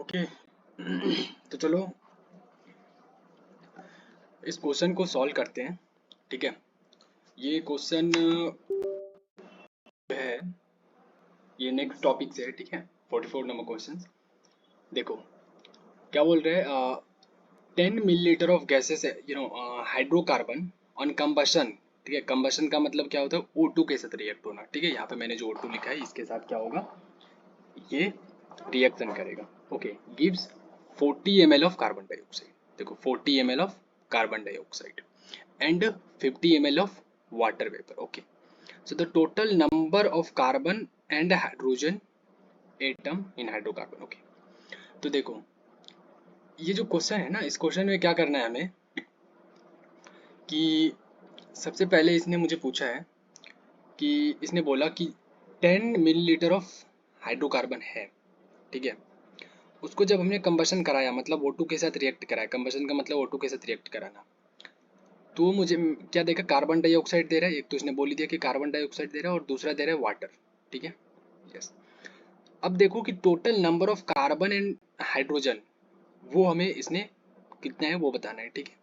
Okay. तो चलो इस क्वेश्चन को सॉल्व करते हैं। ठीक है, ये क्वेश्चन है, ये नेक्स्ट टॉपिक से है। ठीक है, 44 नंबर क्वेश्चन। देखो क्या बोल रहे हैं, 10 millilitre of gases hydrocarbon on combustion. ठीक है, कंबशन का मतलब क्या होता है, O2 के साथ रिएक्ट होना। ठीक है, यहाँ पे मैंने जो O2 लिखा है इसके साथ क्या होगा, ये रिएक्शन करेगा। Okay, gives 40 ml of carbon dioxide. देखो 40 ml of carbon dioxide and 50 ml of water vapor. Okay, so the total number of carbon and hydrogen atom in hydrocarbon. Okay, तो देखो ये जो क्वेश्चन है ना, इस क्वेश्चन में क्या करना है हमें कि सबसे पहले इसने मुझे पूछा है कि इसने बोला कि 10 मिलीलीटर ऑफ हाइड्रोकार्बन है। ठीक है, उसको जब हमने कंबशन कराया, मतलब O2 के साथ रिएक्ट कराया, कंबशन का मतलब O2 के साथ रिएक्ट कराना, तो मुझे क्या देगा, कार्बन डाइऑक्साइड दे रहा है। एक तो इसने बोल ही दिया कि कार्बन डाइऑक्साइड दे रहा है और दूसरा दे रहा है वाटर। ठीक है, यस। अब देखो कि total number of carbon and hydrogen, वो हमें इसने कितना है वो बताना है। ठीक है,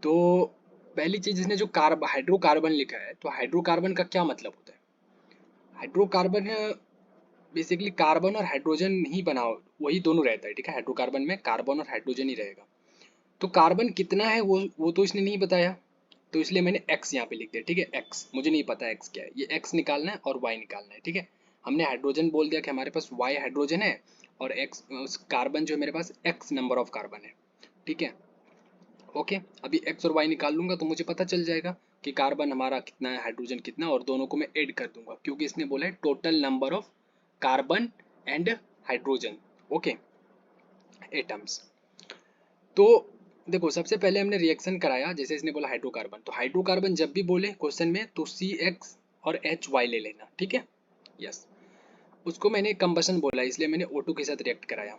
तो पहली चीज इसने जो हाइड्रोकार्बन लिखा है, तो हाइड्रोकार्बन का क्या मतलब होता है। हाइड्रोकार्बन बेसिकली कार्बन और हाइड्रोजन ही बना, वही दोनों रहता है। ठीक है, हाइड्रोकार्बन में कार्बन और हाइड्रोजन ही रहेगा। तो कार्बन कितना है वो तो इसने नहीं बताया, तो इसलिए मैंने x यहाँ पे लिख दिया। ठीक है, x मुझे नहीं पता x क्या है, ये x निकालना है और y निकालना है। ठीक है, हमने हाइड्रोजन बोल दिया कि हमारे पास y हाइड्रोजन है और x कार्बन जो है मेरे पास x नंबर ऑफ कार्बन है। ठीक है, ओके। अभी x और y निकाल लूंगा तो मुझे पता चल जाएगा कि कार्बन हमारा कितना है, हाइड्रोजन कितना है, और दोनों को मैं ऐड कर दूंगा क्योंकि इसने बोला है total number of carbon and hydrogen, okay, atoms. तो देखो सबसे पहले हमने रिएक्शन कराया, जैसे इसने बोला हाइड्रोकार्बन, तो हाइड्रोकार्बन जब भी बोले क्वेश्चन में तो CX और HY ले लेना। ठीक है, यस। उसको मैंने कंबशन बोला इसलिए मैंने O2 के साथ रिएक्ट कराया।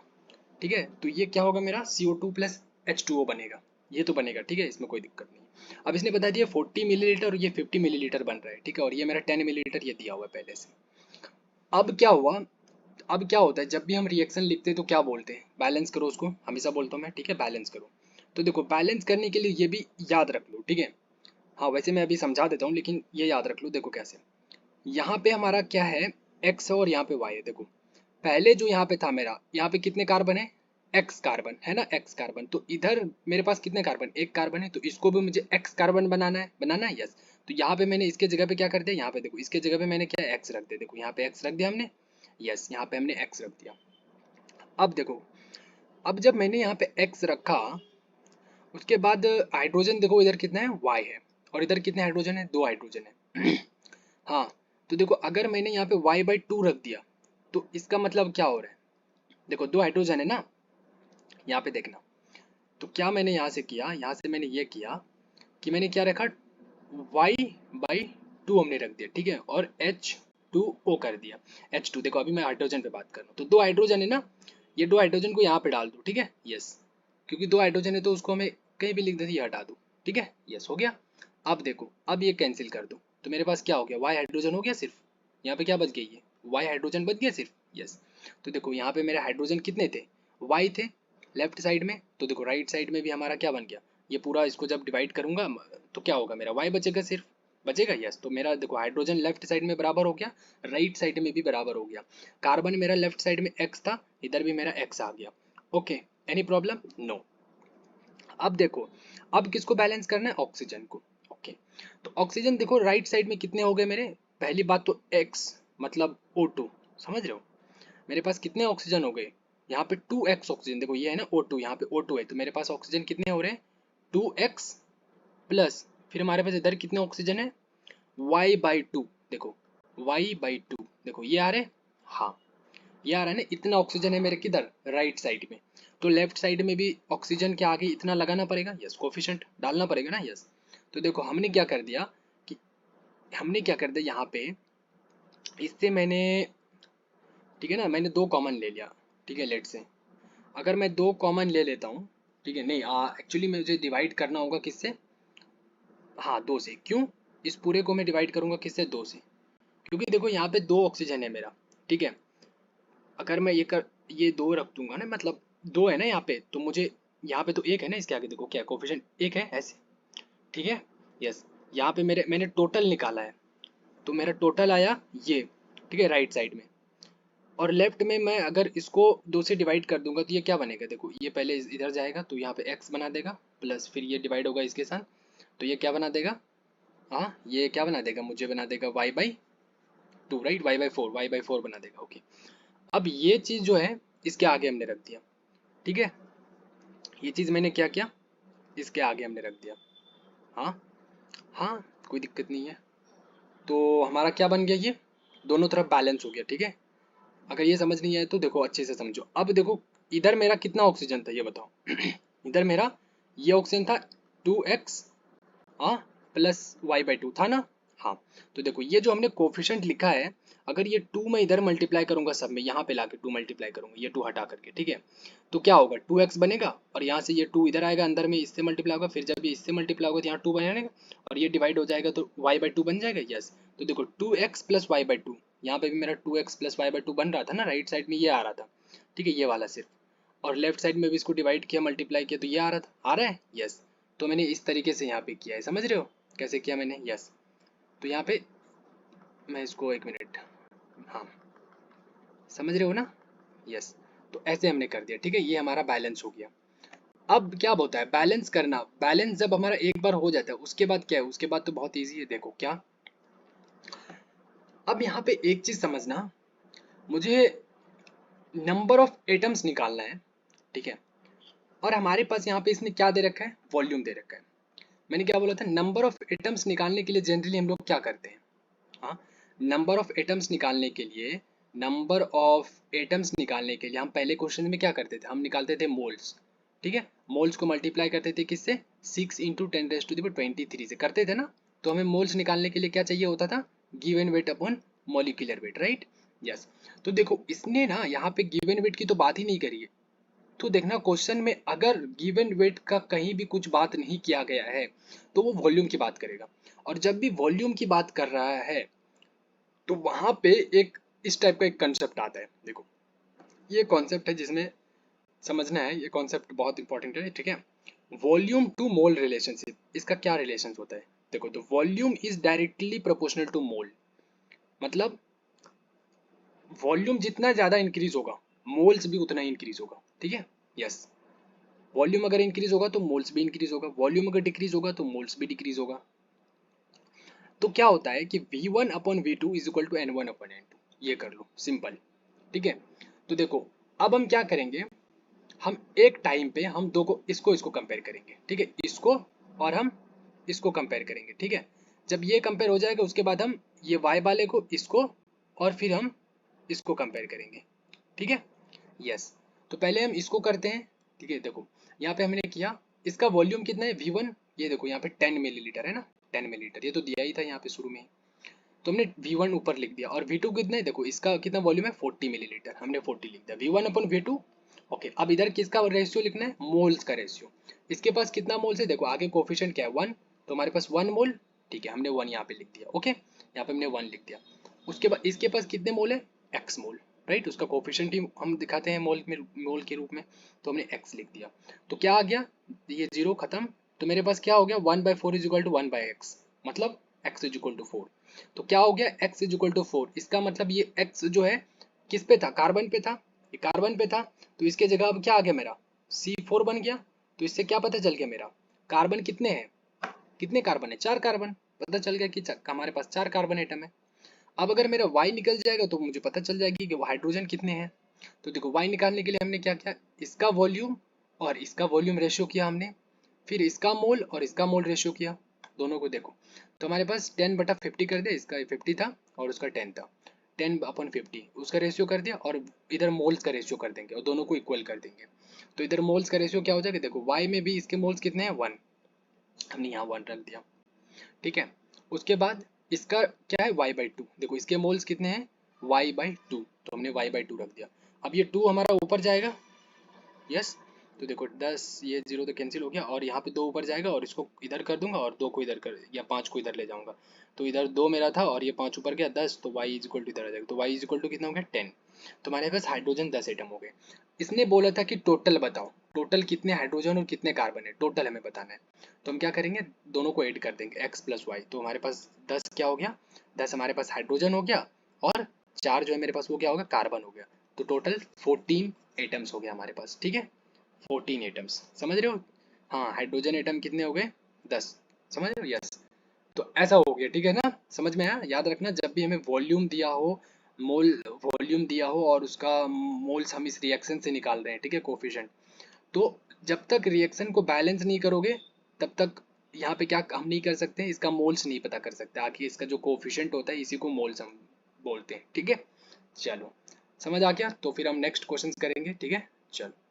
ठीक है, तो ये क्या होगा, मेरा CO2 प्लस H2O बनेगा। ये तो बनेगा, ठीक है, इसमें कोई दिक्कत नहीं। अब इसने बता दिया 40 मिलीलीटर और ये 50 मिलीलीटर बन रहा है। ठीक है, और ये मेरा 10 मिलीलीटर ये दिया हुआ है पहले से। अब क्या हुआ, अब क्या होता है जब भी हम रिएक्शन लिखते हैं तो क्या बोलते हैं, बैलेंस करो उसको, हमेशा बोलता हूँ मैं। ठीक है, बैलेंस करो। तो देखो बैलेंस करने के लिए ये भी याद रख लो। ठीक है, हाँ वैसे मैं अभी समझा देता हूँ लेकिन ये याद रख लो। देखो कैसे, यहाँ पे हमारा क्या है, एक्स है और यहाँ पे वाई है। देखो पहले जो यहाँ पे था मेरा, यहाँ पे कितने कार्बन है, एक्स कार्बन है ना, एक्स कार्बन। तो इधर मेरे पास कितने कार्बन, एक कार्बन है, तो इसको भी मुझे एक्स कार्बन बनाना है, यस। तो यहाँ पे मैंने इसके जगह पे क्या कर दिया, यहाँ पे देखो इसके जगह पे मैंने क्या एक्स रख दिया। देखो यहाँ पे एक्स रख दिया हमने, यस, यहाँ पे हमने एक्स रख दिया। अब देखो, अब जब मैंने यहाँ पे एक्स रखा, उसके बाद हाइड्रोजन देखो इधर कितना है, वाई है, और इधर कितने हाइड्रोजन है, दो हाइड्रोजन है। हाँ, तो देखो अगर मैंने यहाँ पे y/2 रख दिया तो इसका मतलब क्या हो रहा है, देखो दो हाइड्रोजन है ना, यहाँ पे देखना। तो क्या मैंने यहाँ से किया, यहाँ से मैंने ये किया कि मैंने क्या रखा, y/2 हमने रख दिया। ठीक है, और H2O कर दिया। H2 देखो अभी मैं हाइड्रोजन पे बात कर रहा हूँ, तो दो हाइड्रोजन है ना, ये दो हाइड्रोजन को यहाँ पे डाल दो। ठीक है, यस, क्योंकि दो हाइड्रोजन है तो उसको हमें कहीं भी लिख देते, ये हटा दो। ठीक है, यस, हो गया। अब देखो, अब ये कैंसिल कर दो तो मेरे पास क्या हो गया, y हाइड्रोजन हो गया सिर्फ, यहाँ पे क्या बच गई है, y हाइड्रोजन बच गया सिर्फ, यस। तो देखो यहाँ पे मेरे हाइड्रोजन कितने थे, y थे लेफ्ट साइड में, तो देखो राइट साइड में भी हमारा क्या बन गया, ये पूरा इसको जब डिवाइड करूंगा तो क्या होगा, मेरा y बचेगा, सिर्फ बचेगा, यस। तो मेरा देखो हाइड्रोजन लेफ्ट साइड में बराबर हो गया, राइट साइड में भी बराबर हो गया। कार्बन मेरा लेफ्ट साइड में x था, इधर भी मेरा x आ गया। Okay, any problem, no. अब देखो, अब किसको बैलेंस करना है, ऑक्सीजन को। ओके, तो ऑक्सीजन देखो राइट साइड में कितने हो गए मेरे, पहली बात तो x मतलब O2, समझ रहे हो, मेरे पास कितने ऑक्सीजन हो गए, यहाँ पे 2x ऑक्सीजन। देखो ये है ना O2, यहाँ पे O2 है, तो मेरे पास ऑक्सीजन कितने हो रहे हैं, 2x प्लस, फिर हमारे पास इधर कितने ऑक्सीजन है, y/2। देखो y/2, देखो ये आ रहे हैं, हाँ ये आ रहा है ना, इतना ऑक्सीजन है मेरे किधर, राइट साइड में। तो लेफ्ट साइड में भी ऑक्सीजन के आगे इतना लगाना पड़ेगा, यस, कोफिशिएंट डालना पड़ेगा ना, यस। तो देखो हमने क्या कर दिया कि, हमने क्या कर दिया यहाँ पे, इससे मैंने, ठीक है ना, मैंने दो कॉमन ले लिया। ठीक है, लेट से अगर मैं दो कॉमन ले लेता हूँ, ठीक है, नहीं एक्चुअली मुझे डिवाइड करना होगा किससे, हाँ दो से, क्यों, इस पूरे को मैं डिवाइड करूंगा किससे, दो से, क्योंकि देखो यहाँ पे दो ऑक्सीजन है मेरा। ठीक है, अगर मैं ये कर ये 2 रख दूंगा ना, मतलब 2 है ना यहाँ पे, तो मुझे यहाँ पे तो 1 है ना, इसके आगे देखो क्या कोफिशिएंट 1 है ऐसे, ठीक है। यस, यहाँ पे मैंने टोटल निकाला है, तो मेरा टोटल आया ये, ठीक है, राइट साइड में। और लेफ्ट में मैं अगर इसको 2 से डिवाइड कर दूंगा तो ये क्या बनेगा, देखो ये पहले इधर जाएगा तो यहाँ पे x बना देगा, प्लस फिर ये डिवाइड होगा इसके साथ, तो ये क्या बना देगा, हाँ ये क्या बना देगा, मुझे बना देगा y/2, राइट, y/4 बना देगा। ओके, अब ये चीज़ जो है इसके आगे हमने रख दिया, ठीक है, ये चीज़ मैंने क्या किया, इसके आगे हमने रख दिया। हाँ हाँ, कोई दिक्कत नहीं है। तो हमारा क्या बन गया, ये दोनों तरफ बैलेंस हो गया, ठीक है। अगर ये समझ नहीं आए तो देखो अच्छे से समझो। अब देखो इधर मेरा कितना ऑक्सीजन था ये बताओ इधर मेरा ये ऑक्सीजन था 2x, हाँ, प्लस y/2 था ना। हाँ, तो देखो ये जो हमने कोफिशिएंट लिखा है, अगर ये 2 मैं इधर मल्टीप्लाई करूंगा, सब में यहाँ पे लाके 2 मल्टीप्लाई करूंगा, ये 2 हटा करके, ठीक है, तो क्या होगा 2x बनेगा, और यहाँ से ये 2 इधर आएगा अंदर में, इससे मल्टीप्लाई होगा, फिर जब ये इससे मल्टीप्लाई होगा तो यहाँ 2 बनेगा, और ये डिवाइड हो जाएगा तो y/2 बन जाएगा। यस, तो देखो 2x प्लस y/2, यहाँ पे भी मेरा 2x प्लस y/2 बन रहा था ना, राइट साइड में ये आ रहा था, ठीक है, ये वाला सिर्फ, और लेफ्ट साइड में भी इसको डिवाइड किया, मल्टीप्लाई किया, तो ये आ रहा था, आ रहा है। यस, तो मैंने इस तरीके से यहाँ पे किया है, समझ रहे हो कैसे किया मैंने। यस, तो यहाँ पे मैं इसको 1 मिनट, हाँ, समझ रहे हो ना। यस, तो ऐसे हमने कर दिया, ठीक है, ये हमारा बैलेंस हो गया। अब क्या होता है बैलेंस करना, बैलेंस जब हमारा एक बार हो जाता है उसके बाद क्या है, उसके बाद तो बहुत ईजी है, देखो क्या, अब यहाँ पे एक चीज समझना, मुझे नंबर ऑफ एटम्स निकालना है, ठीक है, और हमारे पास यहाँ पे इसने क्या दे रखा है, वॉल्यूम दे रखा है। मैंने क्या बोला था, नंबर ऑफ एटम्स निकालने के लिए जनरली हम लोग क्या करते हैं, हाँ, नंबर ऑफ एटम्स निकालने के लिए, नंबर ऑफ एटम्स निकालने के लिए हम पहले क्वेश्चन में क्या करते थे, हम निकालते थे मोल्स, ठीक है, मोल्स को मल्टीप्लाई करते थे किससे, 6 × 10⁻23 से करते थे ना। तो हमें मोल्स निकालने के लिए क्या चाहिए होता था, given weight upon molecular weight, right. Yes, तो देखो इसने ना यहाँ पे गिवन वेट की तो बात ही नहीं करी है, तो देखना क्वेश्चन में अगर गिवन वेट का कहीं भी कुछ बात नहीं किया गया है तो वो वॉल्यूम की बात करेगा, और जब भी वॉल्यूम की बात कर रहा है तो वहां पे एक इस टाइप का एक कंसेप्ट आता है, देखो ये कॉन्सेप्ट है जिसमें समझना है, ये कॉन्सेप्ट बहुत इंपॉर्टेंट है, ठीक है। वॉल्यूम टू मोल रिलेशनशिप, इसका क्या रिलेशन होता है, देखो, तो volume is directly proportional to mole, मतलब वॉल्यूम जितना ज्यादा इंक्रीज होगा मोल्स भी उतना ही इंक्रीज होगा, ठीक है। यस, वॉल्यूम अगर इंक्रीज होगा तो मोल्स भी इंक्रीज होगा, वॉल्यूम अगर डिक्रीज होगा तो मोल्स भी डिक्रीज होगा। तो क्या होता है कि V1/V2 is equal to N1/N2, ये कर लो सिंपल, ठीक है। तो देखो अब हम क्या करेंगे, हम एक टाइम पे हम दो को इसको इसको कंपेयर करेंगे, ठीक है, इसको और हम इसको कंपेयर करेंगे, ठीक है। जब ये कंपेयर हो जाएगा उसके बाद हम ये y वाले को इसको और फिर हम इसको कंपेयर करेंगे, ठीक है। यस, तो पहले हम इसको करते हैं, ठीक है, देखो यहाँ पे हमने किया, इसका वॉल्यूम कितना है V1, ये देखो यहाँ पे 10 मिलीलीटर है ना, 10 मिलीलीटर, ये तो दिया ही था यहाँ पे शुरू में ही, तो हमने V1 ऊपर लिख दिया, और V2 कितना है, देखो इसका कितना वॉल्यूम है 40 मिलीलीटर, हमने 40 लिख दिया, V1/V2। ओके, अब इधर किसका रेशियो लिखना है, मोल्स का रेशियो, इसके पास कितना मोल्स है, देखो आगे कोफिशिएंट क्या है 1, तो हमारे पास 1 मोल, ठीक है, हमने 1 यहाँ पे लिख दिया, ओके, यहाँ पे हमने 1 लिख दिया। उसके बाद इसके पास कितने मोल है, x मोल, राइट, उसका कोफिशिएंट ही हम दिखाते हैं मोल में, मोल के रूप में, तो हमने x लिख दिया। तो क्या आ गया, ये 0 खत्म, तो मेरे पास क्या हो गया 1/4 इज इक्वल टू 1/x, मतलब x इज इक्वल टू 4। तो क्या हो गया x इज इक्वल टू 4, इसका मतलब ये x जो है किस पे था, कार्बन पे था, ये कार्बन पे था, तो इसके जगह अब क्या आ गया मेरा C4 बन गया। तो इससे क्या पता चल गया, मेरा कार्बन कितने हैं, कितने कार्बन है, 4 कार्बन, पता चल गया कि हमारे पास 4 कार्बन एटम है। अब अगर मेरा y निकल जाएगा तो मुझे पता चल जाएगी कि हाइड्रोजन कितने हैं। तो देखो y निकालने के लिए हमने क्या किया, इसका वॉल्यूम और इसका वॉल्यूम रेशियो किया हमने, फिर इसका मोल और इसका मोल रेशियो किया, दोनों को देखो, तो हमारे पास 10/50 कर दिया, इसका 50 था और उसका 10 था, 10/50 उसका रेशियो कर दिया, और इधर मोल्स का रेशियो कर देंगे और दोनों को इक्वल कर देंगे। तो इधर मोल्स का रेशियो क्या हो जाएगा, देखो y में भी इसके मोल्स कितने हैं 1, हमने यहाँ 1 रख दिया, ठीक है। उसके बाद इसका क्या है y/2, देखो इसके मोल्स कितने हैं y/2, तो हमने y/2 रख दिया। अब ये 2 हमारा ऊपर जाएगा, यस, तो देखो 10, ये 0 तो कैंसिल हो गया, और यहाँ पे 2 ऊपर जाएगा, और इसको इधर कर दूंगा और 2 को इधर कर, या 5 को इधर ले जाऊंगा, तो इधर 2 मेरा था और ये 5 ऊपर गया 10, तो y इज इक्वल टू इधर आ जाएगा, तो y इज इक्वल टू कितना हो गया 10। तो हमारे पास हाइड्रोजन 10 एटम हो गए। इसने बोला था कि टोटल बताओ, टोटल कितने हाइड्रोजन और कितने कार्बन है, टोटल हमें बताना है। तो हम क्या करेंगे, दोनों को ऐड कर देंगे, x प्लस वाई। तो हमारे पास 10 क्या हो गया, 10 हमारे पास हाइड्रोजन हो गया, और 4 जो है मेरे पास वो क्या होगा, कार्बन हो गया। तो टोटल 14 एटम्स हो गया हमारे पास, ठीक है, 14 एटम्स, समझ रहे हो। हाँ, हाइड्रोजन एटम कितने हो गए, 10, समझ रहे हो, यस। तो ऐसा हो गया, ठीक है ना, समझ में आया। याद रखना, जब भी हमें वॉल्यूम दिया हो, मोल वॉल्यूम दिया हो और उसका मोल्स हम इस रिएक्शन से निकाल रहे हैं, ठीक है, कोफिशिएंट, तो जब तक रिएक्शन को बैलेंस नहीं करोगे तब तक यहाँ पे क्या हम नहीं कर सकते, इसका मोल्स नहीं पता कर सकते। आखिर इसका जो कोफिशिएंट होता है इसी को मोल्स हम बोलते हैं, ठीक है। चलो, समझ आ गया, तो फिर हम नेक्स्ट क्वेश्चन करेंगे, ठीक है, चलो।